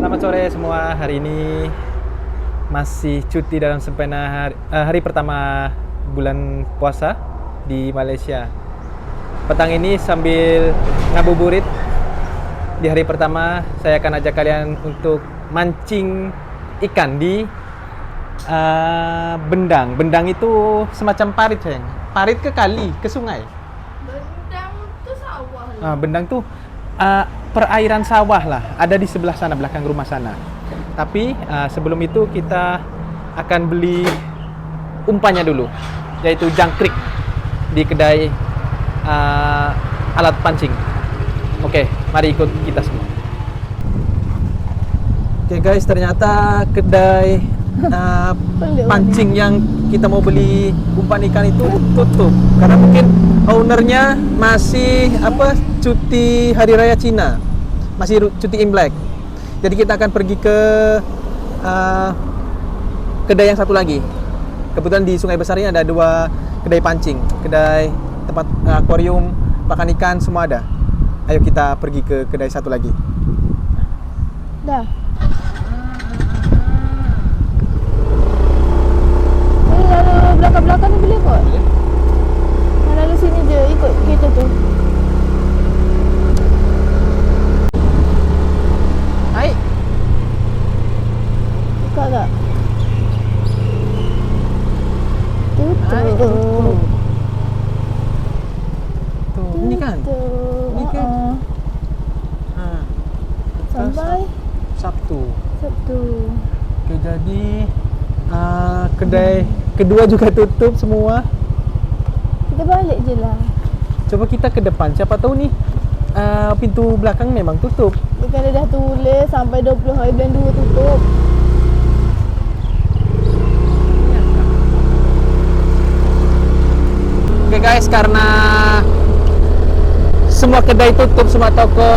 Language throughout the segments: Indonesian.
Selamat sore semua. Hari ini masih cuti dalam sempena hari pertama bulan puasa di Malaysia. Petang ini sambil ngabuburit di hari pertama, saya akan ajak kalian untuk mancing ikan di bendang. Bendang itu semacam parit, sayang. Parit ke kali, ke sungai. Bendang tuh sawah. Bendang tuh perairan sawah lah, ada di sebelah sana, belakang rumah sana. Tapi sebelum itu kita akan beli umpannya dulu, yaitu jangkrik di kedai alat pancing. Oke, mari ikut kita semua. Oke guys, ternyata kedai pancing yang kita mau beli umpan ikan itu tutup karena mungkin ownernya masih cuti hari raya Cina, masih cuti Imlek. Jadi kita akan pergi ke kedai yang satu lagi. Kebetulan di Sungai Besar ini ada 2 kedai pancing, kedai tempat akuarium, pakan ikan, semua ada. Ayo kita pergi ke kedai satu lagi. Dah. Ini lalu belakang-belakang ni boleh kot? Yang lalu sini je, ikut kereta tu. Hai. Buka tak? Hai, Tutup. tutup. Tuh, ini kan? Tutup. Ini kan? Sampai Sabtu. Sabtu. Oke, jadi kedai kedua juga tutup semua. Kita balik je lah. Coba kita ke depan, siapa tahu nih pintu belakang memang tutup. Dia kan dah tulis sampai 20 hari bulan 2 tutup. Oke guys, karena semua kedai tutup, semua toko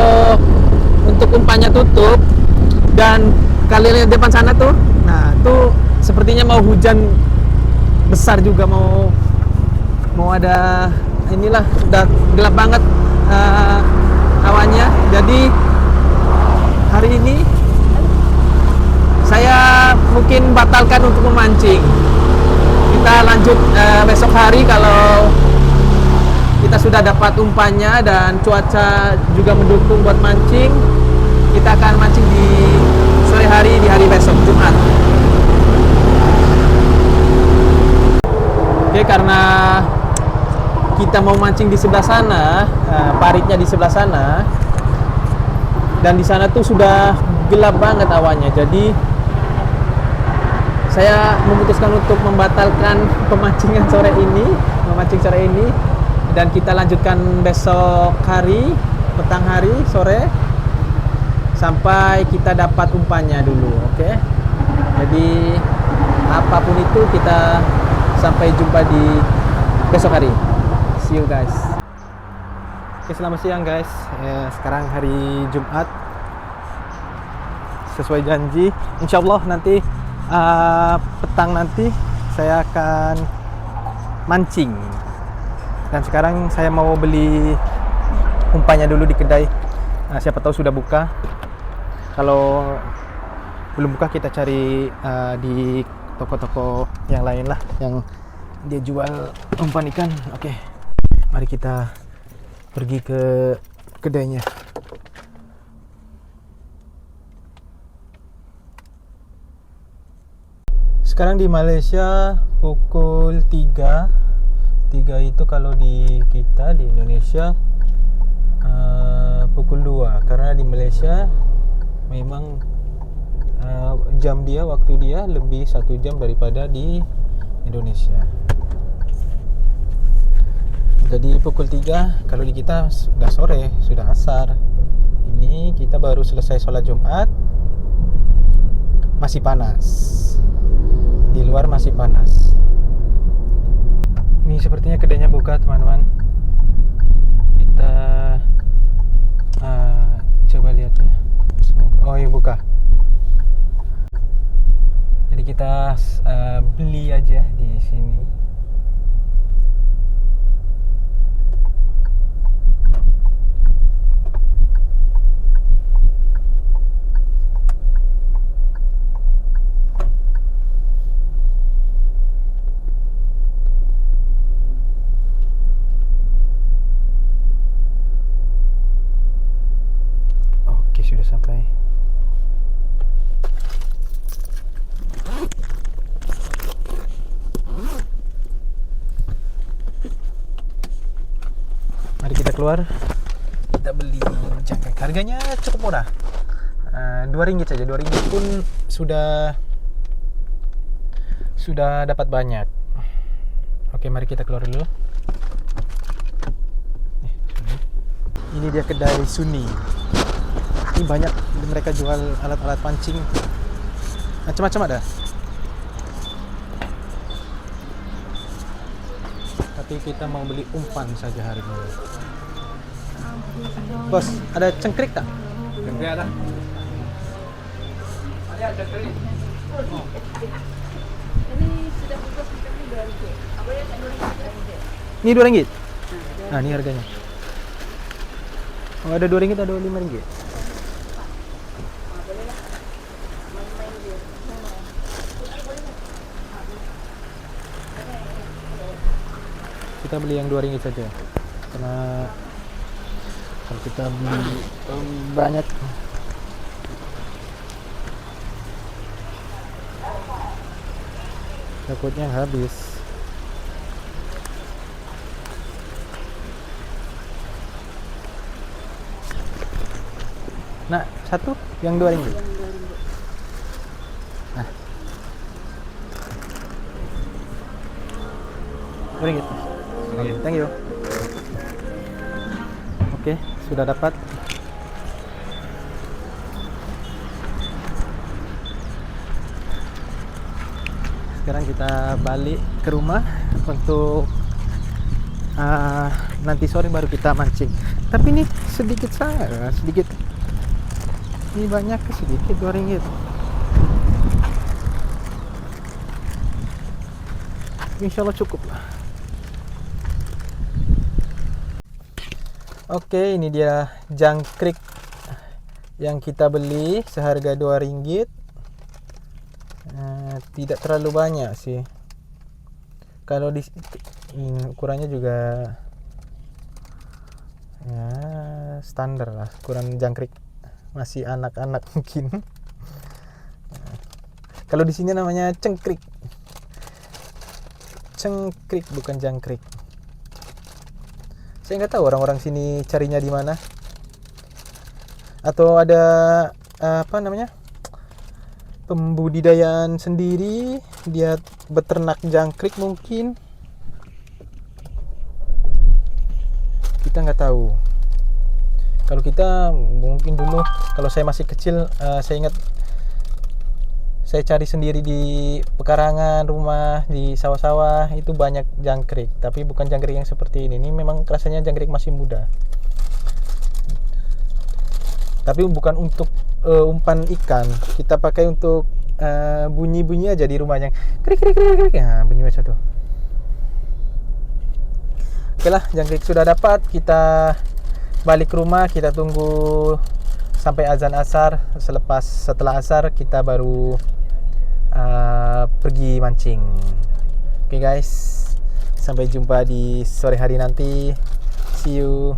untuk umpannya tutup, dan kalian lihat depan sana tuh, nah tuh sepertinya mau hujan besar juga, mau ada inilah, udah gelap banget awannya. Jadi hari ini saya mungkin batalkan untuk memancing. Kita lanjut besok hari kalau kita sudah dapat umpannya dan cuaca juga mendukung buat mancing. Kita akan mancing di sore hari, di hari besok, Jumat. Oke, karena kita mau mancing di sebelah sana, paritnya di sebelah sana, dan di sana tuh sudah gelap banget awannya. Jadi saya memutuskan untuk membatalkan pemancingan sore ini, memancing sore ini, dan kita lanjutkan besok hari, petang hari, sore, sampai kita dapat umpannya dulu. Oke. Jadi apapun itu, kita sampai jumpa di besok hari. See you guys. Oke, selamat siang guys. Sekarang hari Jumat. Sesuai janji, insya Allah nanti petang nanti saya akan mancing. Dan sekarang saya mau beli umpannya dulu di kedai. Siapa tahu sudah buka. Kalau belum buka, kita cari di toko-toko yang lain lah, yang dia jual umpan ikan. Oke, mari kita pergi ke kedainya. Sekarang di Malaysia pukul 3. 3 itu kalau di kita di Indonesia pukul 2, karena di Malaysia memang jam dia, waktu dia lebih 1 jam daripada di Indonesia. Jadi pukul 3, kalau di kita sudah sore, sudah asar. Ini kita baru selesai sholat Jumat. Masih panas. Di luar masih panas. Ini sepertinya kedainya buka, teman-teman. Kita coba lihat ya. Oh, iya buka. Jadi kita beli aja di sini. udah sampai. Mari kita keluar. Kita beli jangkrik. Harganya cukup murah. Rp2 saja. Rp2 pun sudah dapat banyak. Oke, mari kita keluar dulu. Ini dia kedai Suni. Ini banyak mereka jual alat-alat pancing. Macam-macam ada. Tapi kita mau beli umpan saja hari ini. Bos, ada cengkrik tak? Cengkrik ada. Ada cengkrik. Ini sudah buka sekitar Rp2. Apa ya? Rp2. Ini Rp2. Nah, ini harganya. Oh, ada Rp2, ada Rp5. Kita beli yang Rp2 saja. Karena kalau kita beli banyak takutnya habis. Nah, satu yang Rp2. Nah, Rp2. Oke, thank you. Oke, sudah dapat. Sekarang kita balik ke rumah untuk nanti sore baru kita mancing. Tapi ini sedikit sangat, sedikit. Ini banyak ke sedikit Rp2. Insya Allah cukup lah. Oke, ini dia jangkrik yang kita beli seharga Rp2. Tidak terlalu banyak sih. Kalau di ukurannya juga ya standar lah, ukuran jangkrik masih anak-anak mungkin. Kalau di sini namanya cengkrik. Cengkrik bukan jangkrik. Saya nggak tahu orang-orang sini carinya di mana. Atau ada apa namanya? Pembudidayaan sendiri, dia beternak jangkrik mungkin. Kita nggak tahu. Kalau kita mungkin dulu, kalau saya masih kecil, saya ingat saya cari sendiri di pekarangan rumah, di sawah-sawah itu banyak jangkrik, tapi bukan jangkrik yang seperti ini. Ini memang rasanya jangkrik masih muda. Tapi bukan untuk umpan ikan, kita pakai untuk bunyi-bunyi aja di rumah yang krik krik krik krik. Nah, bunyi macam itu. Oke lah, jangkrik sudah dapat. Kita balik ke rumah, kita tunggu sampai azan asar. Setelah asar kita baru pergi mancing. Oke guys, sampai jumpa di sore hari nanti. See you.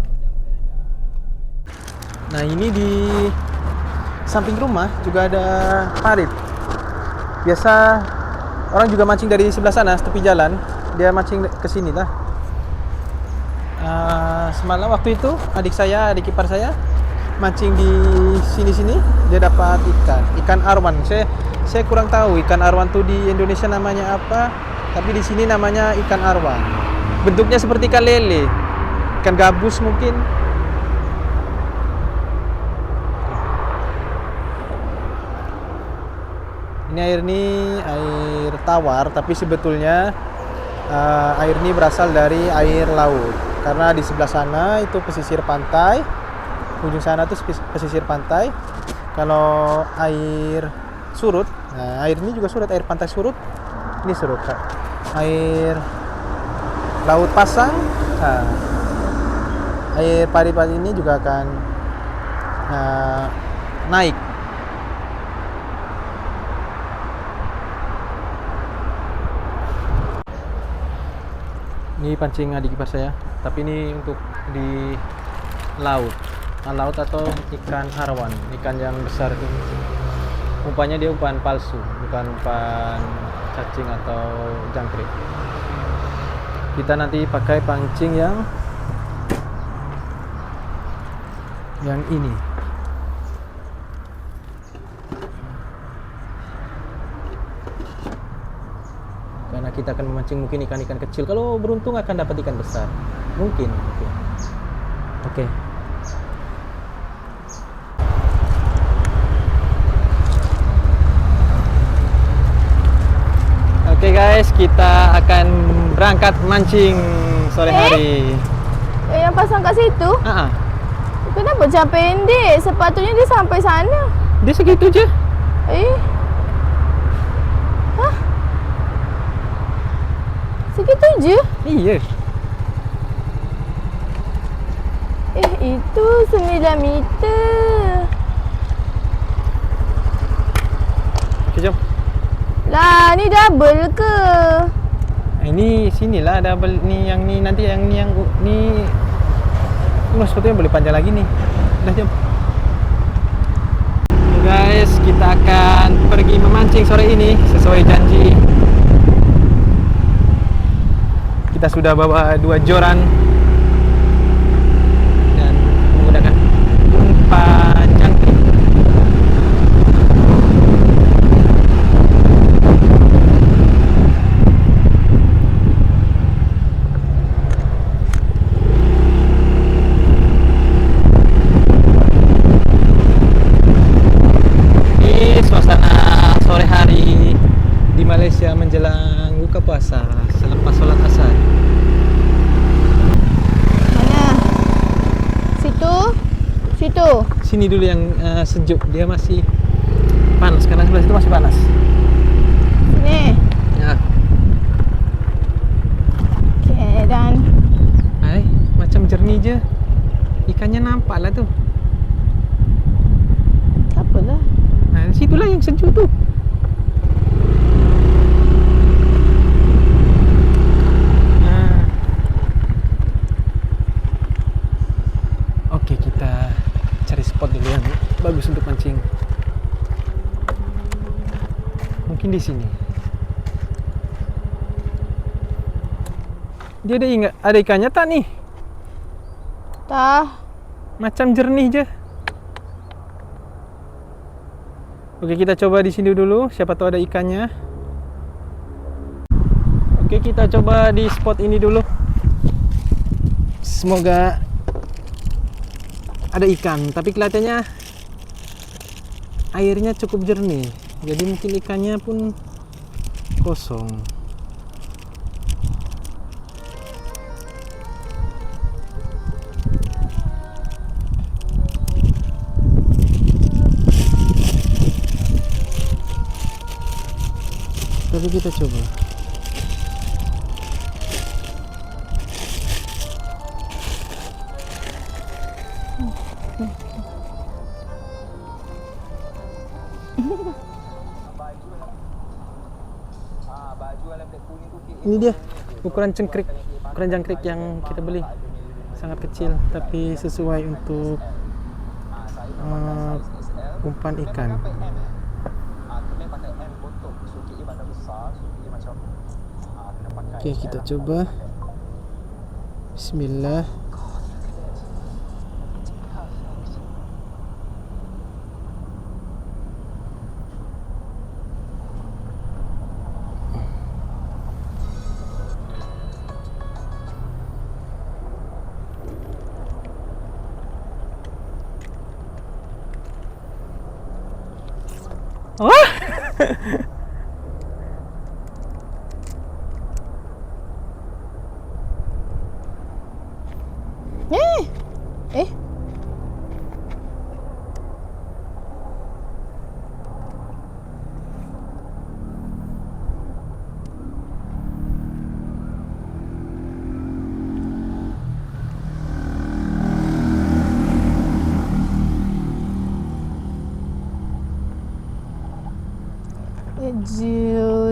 Nah, ini di samping rumah juga ada parit. Biasa orang juga mancing dari sebelah sana, tepi jalan. Dia mancing ke sini lah. Semalam waktu itu adik ipar saya mancing di sini-sini, dia dapat ikan arwan. Saya kurang tahu ikan arwan tuh di Indonesia namanya apa, tapi di sini namanya ikan arwan. Bentuknya seperti ikan lele, ikan gabus mungkin. Ini air tawar, tapi sebetulnya air ini berasal dari air laut. Karena di sebelah sana itu pesisir pantai, ujung sana itu pesisir pantai. Kalau air surut, nah air ini juga surut, air pantai surut, ini surut. Air laut pasang, nah, air pari-pari ini juga akan naik. Ini pancing adik ipar saya, tapi ini untuk di laut. laut atau ikan arwan, ikan yang besar itu. Umpannya dia umpan palsu, bukan umpan cacing atau jangkrik. Kita nanti pakai pancing yang ini. Karena kita akan memancing mungkin ikan-ikan kecil. Kalau beruntung akan dapat ikan besar. Mungkin. Oke. Oke guys, kita akan berangkat mancing sore hari. Yang pasang kat situ? Kenapa jam pendek? Sepatutnya dia sampai sana. Dia segitu je. Hah? Segitu je? Iya. Itu 9 meter. Okey, jom. Lah, ni double ke? Ini sinilah double ni yang ni nanti yang ni sepatutnya boleh panjang lagi nih. Dah jom. Okay guys, kita akan pergi memancing sore ini sesuai janji. Kita sudah bawa 2 joran dan menggunakan umpan jangkrik. Malaysia menjelang buka puasa selepas solat asar. Mana? Situ. Sini dulu yang sejuk, dia masih panas karena sebelah situ masih panas. Sini. Ya. Okey, dan macam jernih je. Ikannya nampak lah tu. apalah. Situlah yang sejuk tu. Kita cari spot dulu yang bagus untuk mancing. Mungkin di sini. Dia ada ikannya tak nih? Tak. Macam jernih je. Oke, kita coba di sini dulu. Siapa tahu ada ikannya. Oke, kita coba di spot ini dulu. Semoga ada ikan, tapi kelihatannya airnya cukup jernih, jadi mungkin ikannya pun kosong. Tapi kita coba. Ini dia ukuran jangkrik yang kita beli, sangat kecil tapi sesuai untuk umpan ikan. Oke, kita coba. Bismillah. Wah.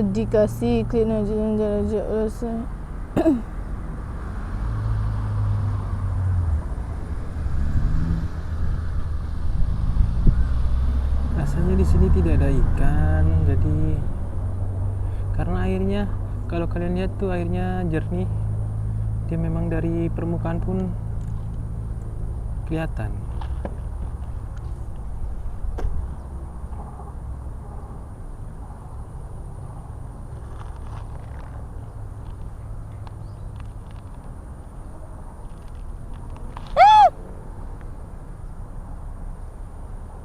Dikasih clean aja darjah rasa. Rasanya di sini tidak ada ikan, jadi karena airnya, kalau kalian lihat tuh airnya jernih, dia memang dari permukaan pun kelihatan.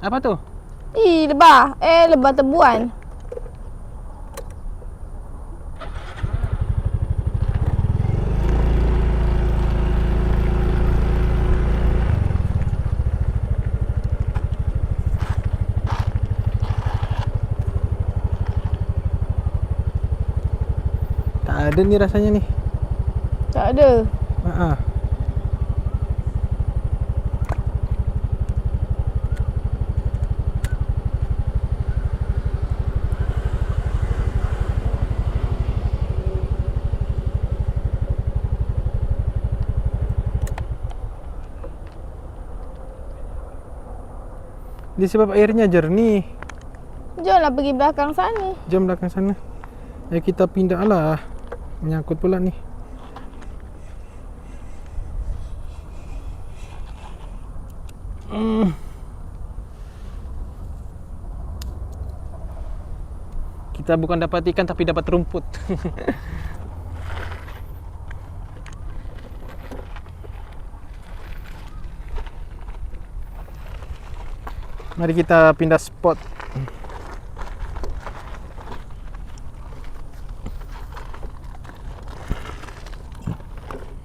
Apa tuh? Ih, lebah. Lebah tebuan. Tak ada nih rasanya nih. Tak ada. Ah. Disebab airnya jernih. Jomlah pergi belakang sana. Jom belakang sana. Ya kita pindah lah. Menyangkut pula nih. Kita bukan dapat ikan tapi dapat rumput. Mari kita pindah spot.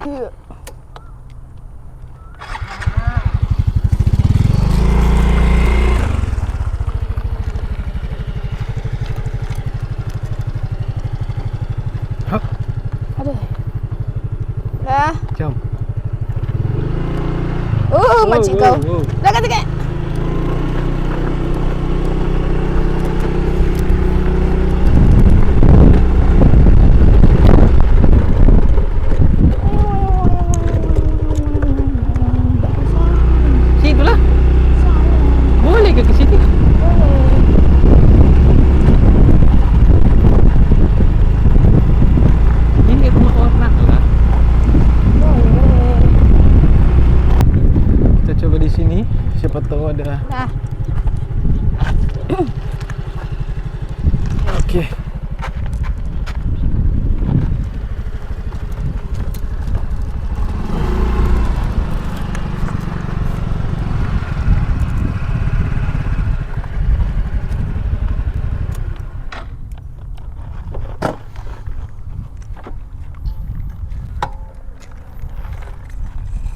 Ya. Hop, Aduh. Dah. jom. Macam kau. Dah kata kan? Situlah. Boleh ke situ? Ini rumah orang lah. Kita coba di sini. Siapa tahu ada. Nah. Okey.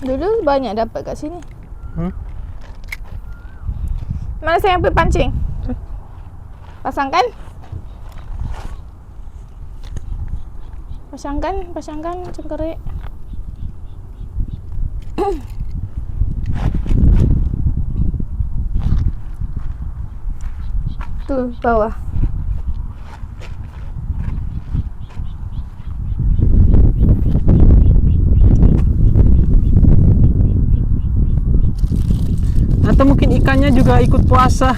Dulu banyak dapat kat sini. Mana saya yang pergi pancing? Pasangkan. Pasangkan cengkerik. Tuh, bawah. Atau mungkin ikannya juga ikut puasa.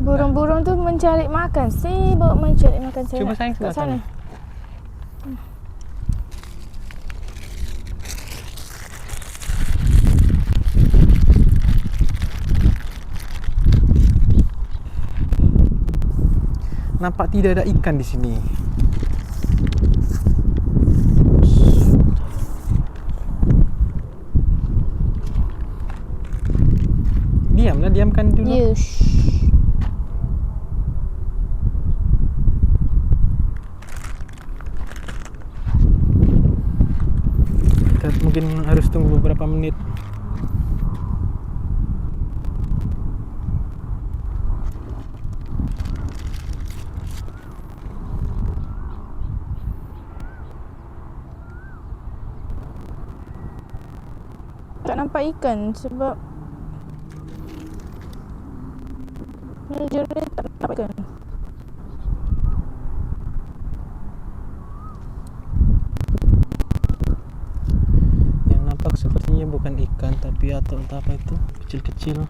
Burung-burung tu mencari makan. Sibuk mencari makan saya. Cuba sayang sebelah sana. Nampak tidak ada ikan di sini. Diamlah, diamkan dulu. Yes. mungkin harus tunggu beberapa menit. Tak nampak ikan sebab manager ni tak nampak ikan. Yang nampak sepertinya bukan ikan tapi atau entah apa itu, kecil-kecil.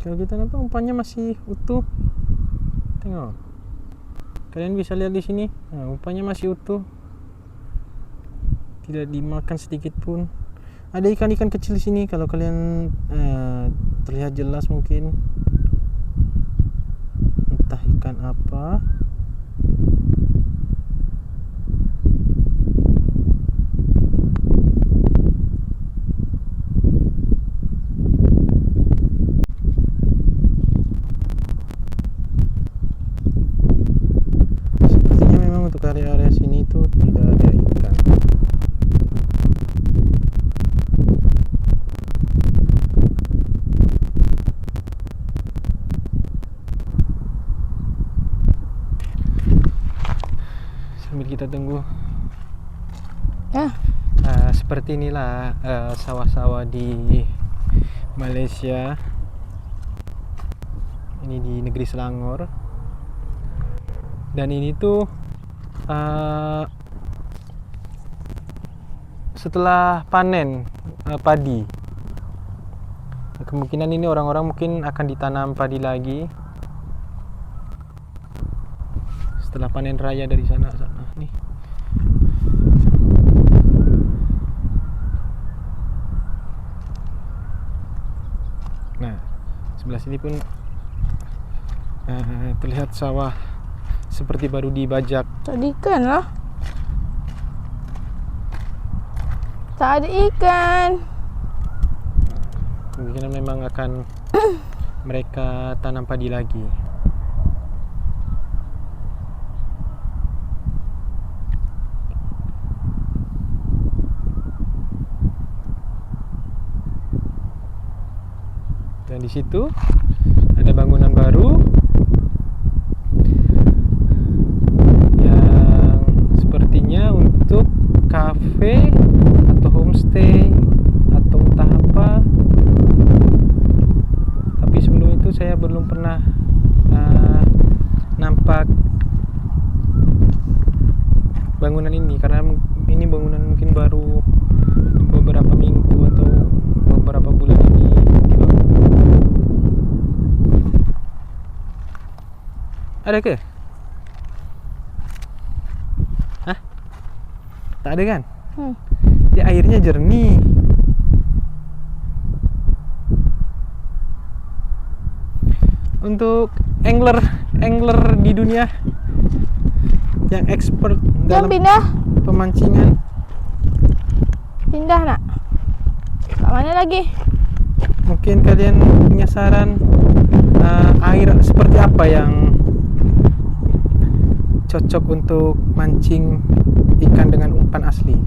Kalau kita nampak umpannya masih utuh. Tengok. Kalian bisa lihat di sini. Nah, umpannya masih utuh. Tidak dimakan sedikit pun. Ada ikan-ikan kecil di sini kalau kalian terlihat jelas mungkin. Entah ikan apa. Untuk area-area sini tuh tidak ada ikan. Sambil kita tunggu. Seperti inilah sawah-sawah di Malaysia. Ini di negeri Selangor. Dan ini tuh setelah panen padi, kemungkinan ini orang-orang mungkin akan ditanam padi lagi setelah panen raya dari sana nih. Nah, sebelah sini pun terlihat sawah seperti baru dibajak. Tak ada ikan lah. Tak ada ikan. Kemungkinan memang akan mereka tanam padi lagi. Dan di situ ada bangunan baru yang sepertinya untuk kafe atau homestay atau entah apa. Tapi sebelum itu saya belum pernah nampak bangunan ini, karena ini bangunan mungkin baru beberapa minggu atau beberapa bulan ini dibangun. Ada ke? Hah? Tak ada kan? Ya, airnya jernih. Untuk angler di dunia yang expert dalam pindah. pemancingan. Pindah nak. Kat mana lagi? Mungkin kalian punya saran air seperti apa yang cocok untuk mancing ikan dengan umpan asli.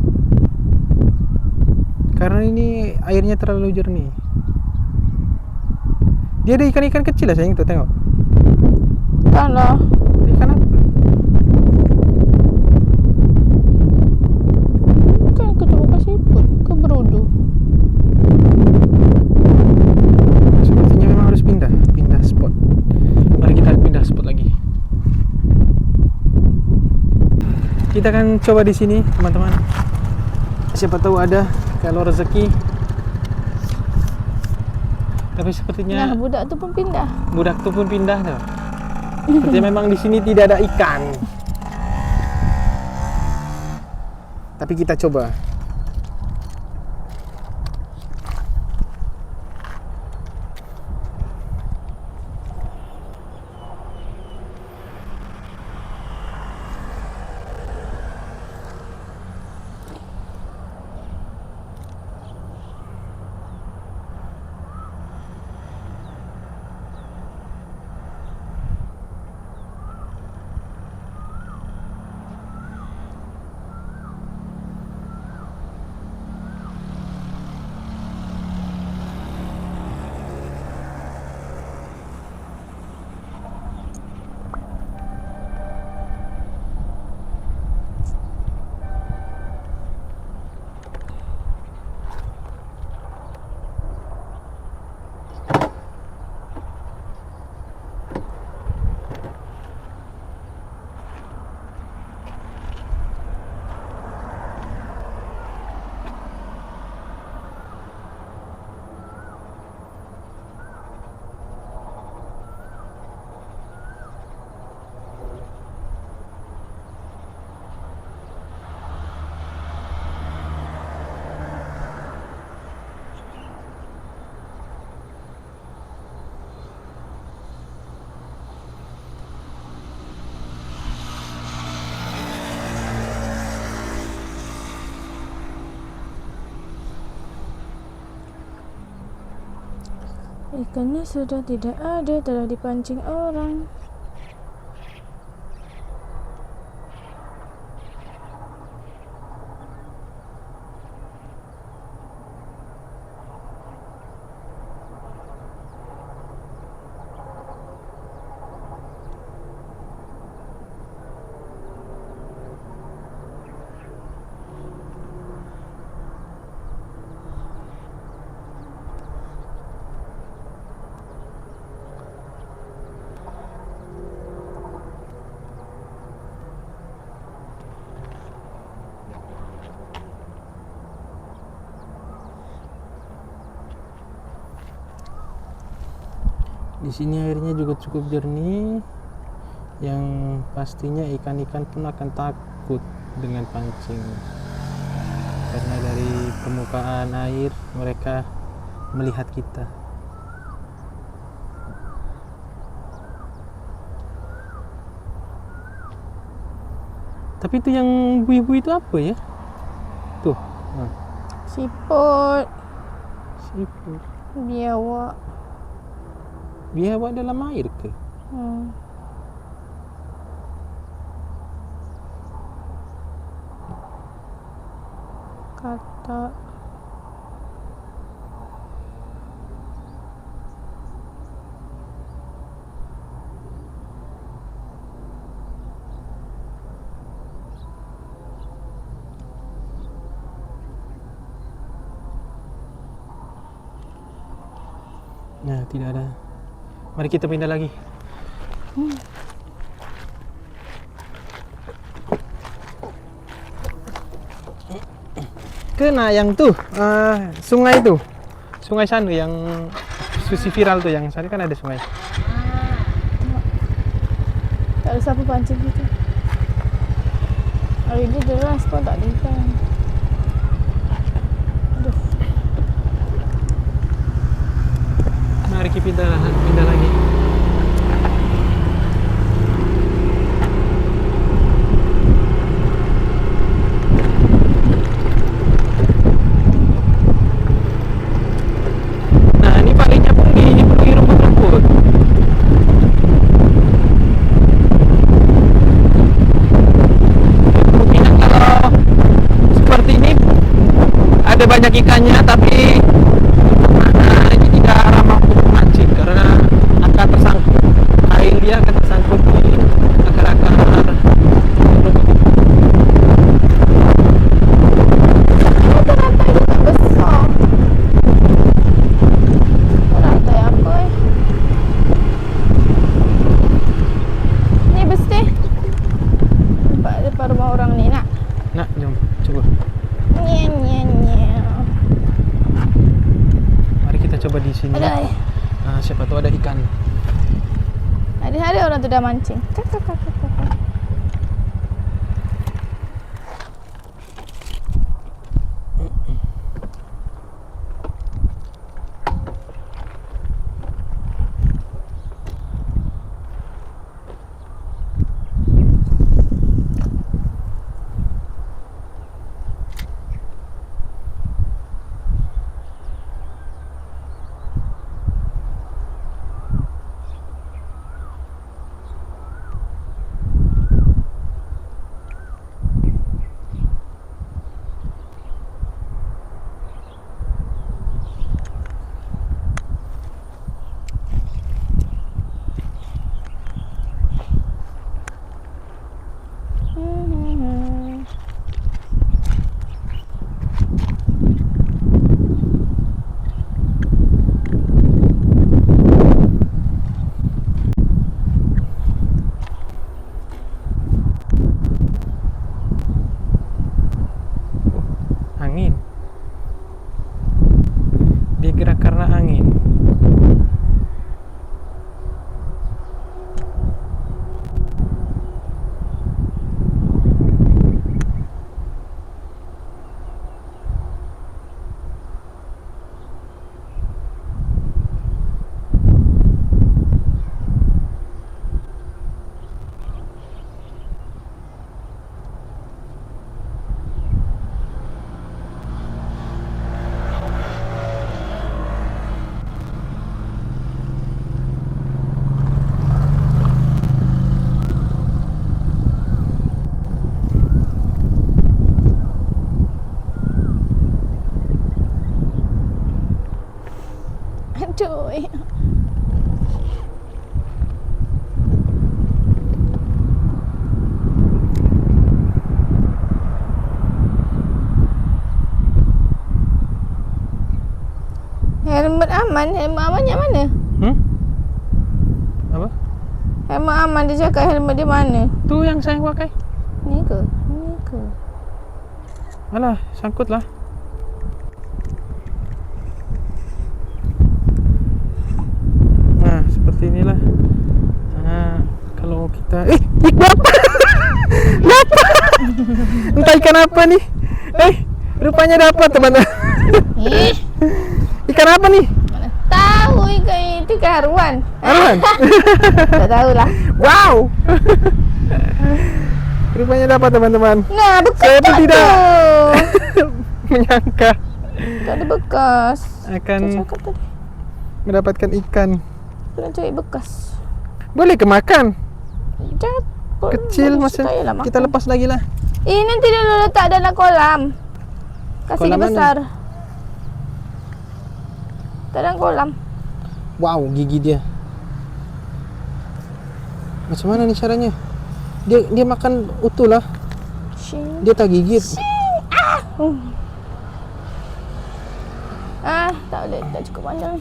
Karena ini airnya terlalu jernih. Dia ada ikan-ikan kecil lah sayang tuh, tengok. Kan lah. Ikan apa? Kan ke bukan siput, ke berudu. Sepertinya memang harus pindah spot. Mari kita pindah spot lagi. Kita akan coba di sini, teman-teman. Siapa tahu ada kalau rezeki. Tapi sepertinya Nah, budak tu pun pindah. budak tu pun pindah tuh. Seperti memang di sini tidak ada ikan. Tapi kita coba. Ikannya sudah tidak ada, telah dipancing orang. Di sini airnya juga cukup jernih, yang pastinya ikan-ikan pun akan takut dengan pancing, karena dari permukaan air mereka melihat kita. Tapi itu yang buih-buih itu apa ya? Tuh, nah, Siput, siput. biawak. Biawak dalam air ke? Katak. Nah, tidak ada. Mari kita pindah lagi. Kena yang tuh, sungai tuh. Sungai Sandu yang susi viral tuh, yang sana kan ada sungai. Tak ada siapa pancing gitu. Hari ini deras kok tak ada ikan. Aduh. Mari kita pindah lagi. Nah, ini palingnya pun dipenuhi rumput-rumput. Mungkin kalau seperti ini ada banyak ikannya, tapi ini tidak ramah untuk memancing karena akan tersangkut air, dia akan tersangkut di akar-akar rumput. Rantai dia tak besar. Rantai apa Ni besti. Depan rumah orang ni nak. Nah, jom coba. Nye nye nye. Mari kita coba di sini. Ada. Nah, siapa tahu ada ikan. Ada Hari-hari orang tu dah mancing. Kak, kak, kak, kak, kak. Angin. Dia gerak karena angin. Aduh. Helmet aman yang mana? Apa? Helmet aman dia cakap helmet dia mana? Tu yang saya pakai. Ni ke? Ni ke? Alah, sangkut lah. Nah, seperti inilah. Kalau kita ikan apa? Dapat. Entah ikan apa nih. Rupanya dapat, teman-teman. Ikan apa nih? Mana tahu ikan itu ke haruan. Arwan. Tak tahulah. Wow. Rupanya dapat, teman-teman. Nah, bekas Saya pun tak tidak tu. menyangka Tak ada bekas. akan Saya cakap tadi. mendapatkan ikan. Aku nak cari bekas. Boleh ke makan? Jangan. Kecil masa kita lepas lagi lah. Nanti dulu letak dalam kolam. Kasih Kolam dia mana? besar. Dalam kolam. Wow, gigi dia. Macam mana ni caranya? Dia makan utuh lah. Shing. Dia tak gigit. Tak boleh. Tak cukup panjang.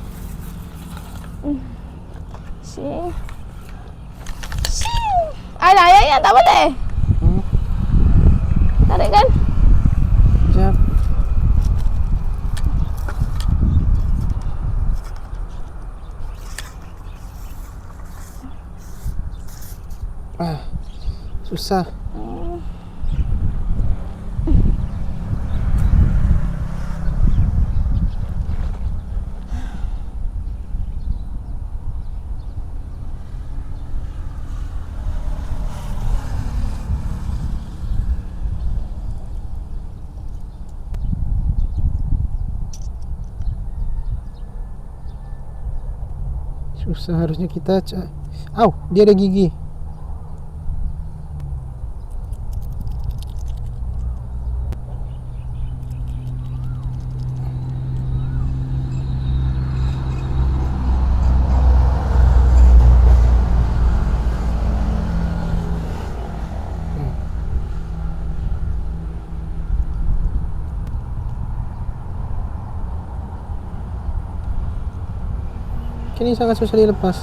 Shing. Shing. Alah, ya, tak boleh. Tarik kan? Sekejap. Susah. Susah, harusnya kita dia ada gigi. Ini sangat susah dilepas.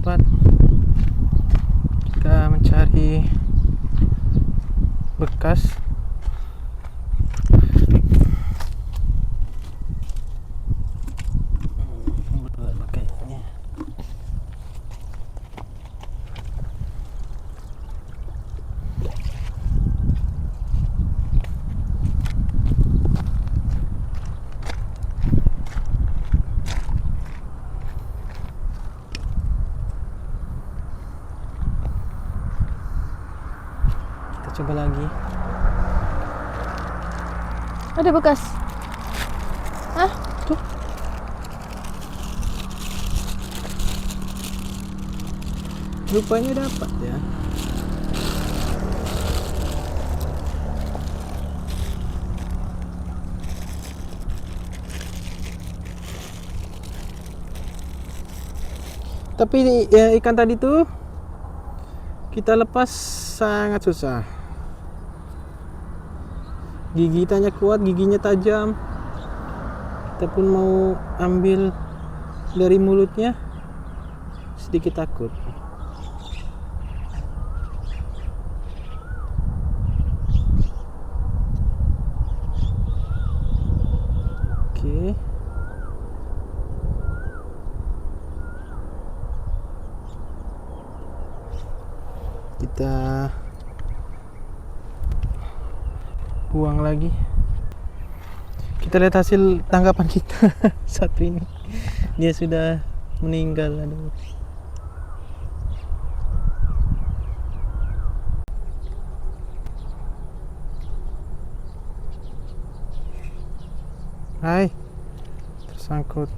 cepat kita mencari bekas. Kayaknya kita coba lagi. Ada bekas. Hah? Tuh. Rupanya dapat ya. Tapi ya, ikan tadi tuh kita lepas sangat susah. Gigitannya kuat, giginya tajam. Kita pun mau ambil dari mulutnya sedikit takut. Oke. Kita buang lagi. Kita lihat hasil tangkapan kita. Satu ini dia sudah meninggal. Aduh. Hai, tersangkut.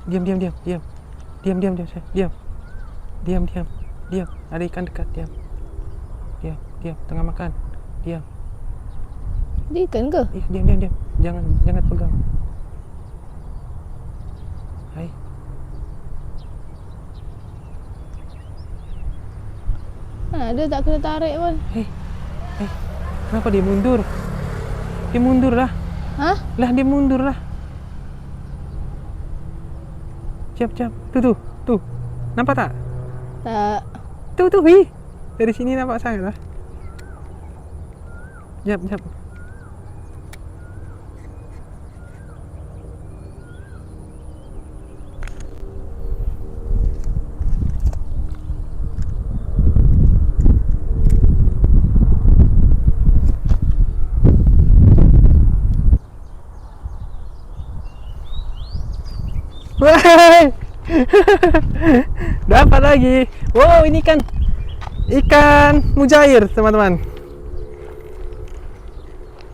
Diam. Ada ikan dekat. Diam. Tengah makan. Diam. Dia ikan ke? Diam. Jangan pegang. Hai. Dia tak kena tarik pun. Hei. Kenapa dia mundur? Dia mundur lah. Hah? Dia mundur lah. Siap. Tuh. Nampak tak? Tak. Tuh. Wih. Dari sini nampak sangat lah. Siap. Wah, dapat lagi. Wow, ini kan ikan mujair, teman-teman.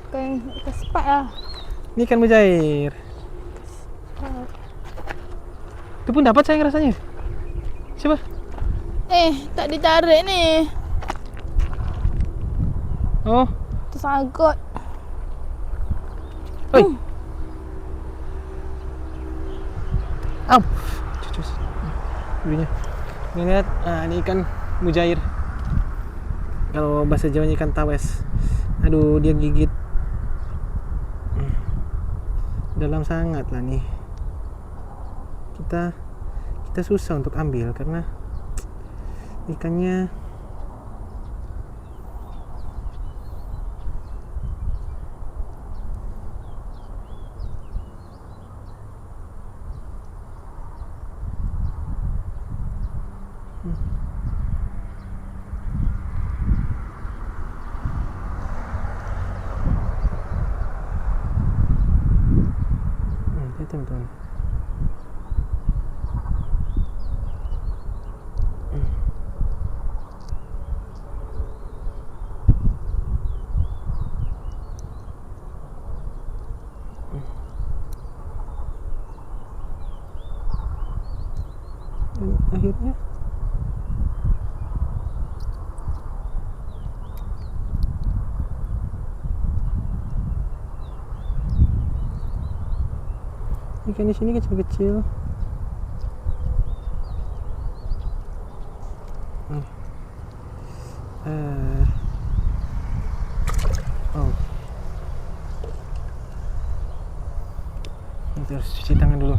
Ikan sepat lah. Ini ikan mujair. Itu pun dapat saya rasanya. Coba. Tak ditarik ni. Oh, Tersangkut. oi. Au. Cucus. Dulunya. Lihat, ini ikan mujair. Kalau bahasa Jawanya ikan tawes. Aduh, dia gigit dalam sangat lah nih. Kita susah untuk ambil karena ikannya teman-teman. Dan akhirnya ikan di sini kecil-kecil. Nanti harus cuci tangan dulu.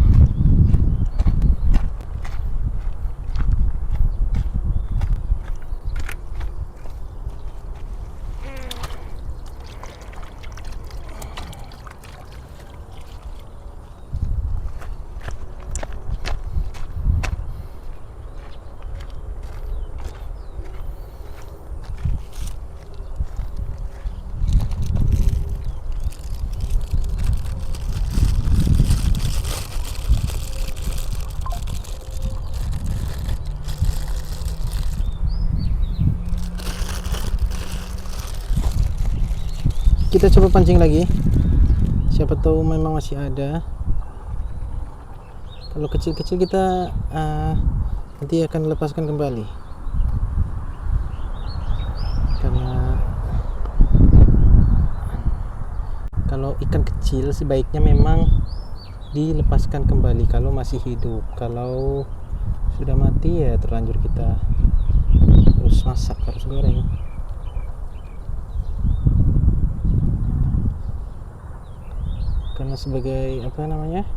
Kita coba pancing lagi, siapa tahu memang masih ada. Kalau kecil-kecil kita nanti akan lepaskan kembali, karena kalau ikan kecil sebaiknya memang dilepaskan kembali kalau masih hidup. Kalau sudah mati ya terlanjur kita harus masak, harus goreng. Karena sebagai apa namanya,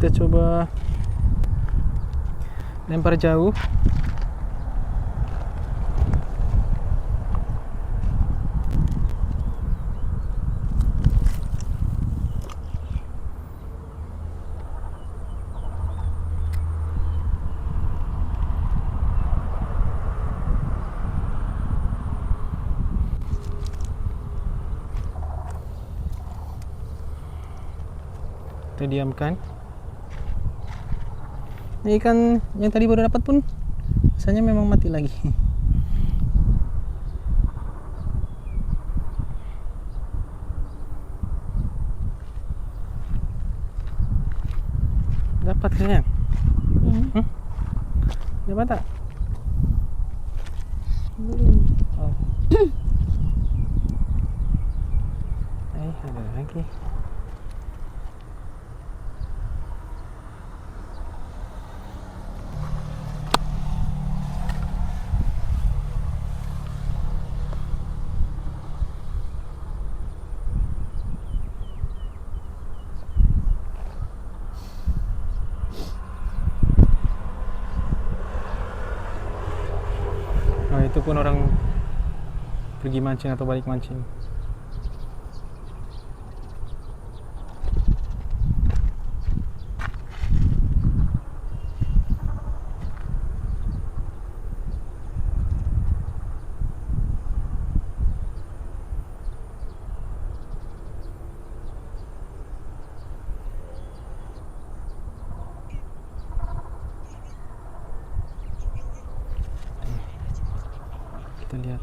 kita coba lempar jauh. Kita diamkan. Ini ikan yang tadi baru dapat pun rasanya memang mati lagi. Dapat sayang? Dapat tak? Belum. Oh. Ada lagi. Nah, itu pun orang pergi mancing atau balik mancing. Kita lihat.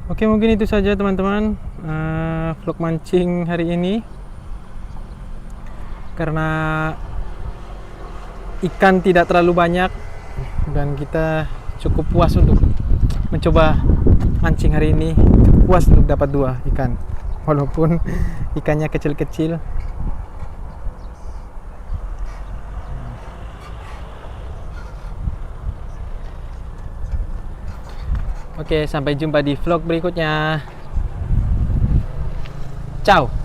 Oke, mungkin itu saja teman-teman vlog mancing hari ini. Karena ikan tidak terlalu banyak dan kita cukup puas untuk mencoba mancing hari ini. Cukup puas untuk dapat 2 ikan, walaupun ikannya kecil-kecil. Oke, sampai jumpa di vlog berikutnya. Ciao.